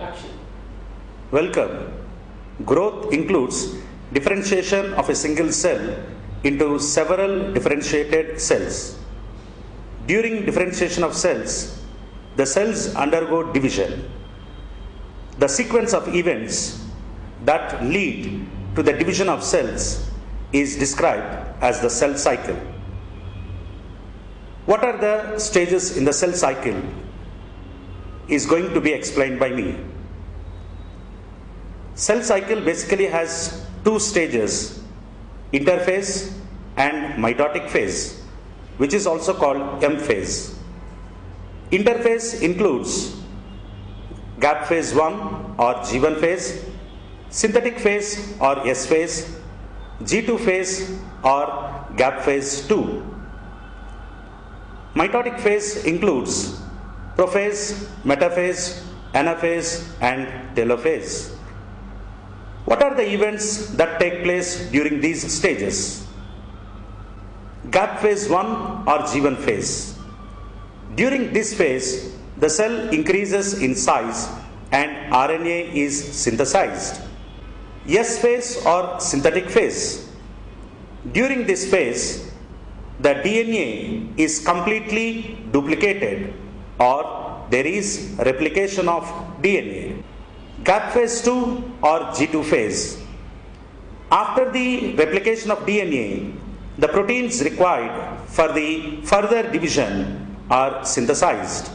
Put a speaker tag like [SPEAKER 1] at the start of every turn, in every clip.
[SPEAKER 1] Action.
[SPEAKER 2] Welcome. Growth includes differentiation of a single cell into several differentiated cells. During differentiation of cells, the cells undergo division. The sequence of events that lead to the division of cells is described as the cell cycle. What are the stages in the cell cycle is going to be explained by me. Cell cycle basically has two stages, interphase and mitotic phase, which is also called M phase. Interphase includes gap phase 1 or G1 phase, synthetic phase or S phase, G2 phase or gap phase 2. Mitotic phase includes prophase, metaphase, anaphase and telophase. What are the events that take place during these stages? Gap phase 1 or G1 phase. During this phase, the cell increases in size and RNA is synthesized. S phase or synthetic phase. During this phase, the DNA is completely duplicated or there is replication of DNA. Gap phase 2 or G2 phase. After the replication of DNA, the proteins required for the further division are synthesized.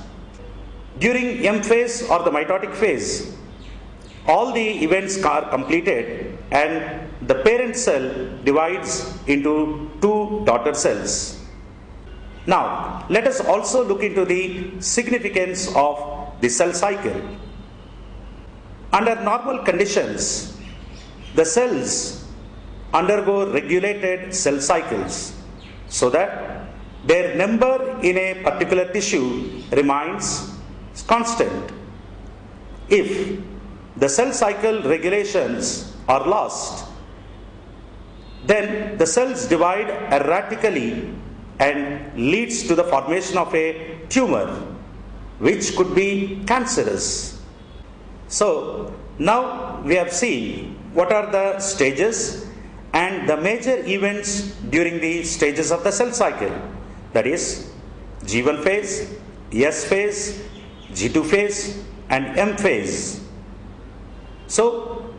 [SPEAKER 2] During M phase or the mitotic phase, all the events are completed and the parent cell divides into two daughter cells. Now, let us also look into the significance of the cell cycle. Under normal conditions, the cells undergo regulated cell cycles so that their number in a particular tissue remains constant. If the cell cycle regulations are lost, then the cells divide erratically and leads to the formation of a tumor, which could be cancerous. So, now we have seen what are the stages and the major events during the stages of the cell cycle. That is G1 phase, S phase, G2 phase and M phase. So,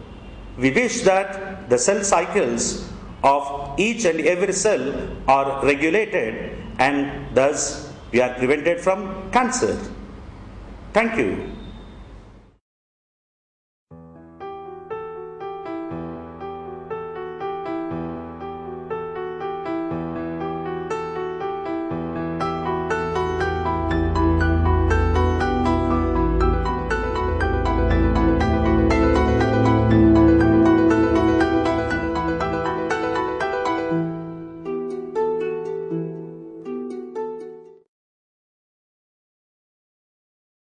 [SPEAKER 2] we wish that the cell cycles of each and every cell are regulated and thus we are prevented from cancer. Thank you.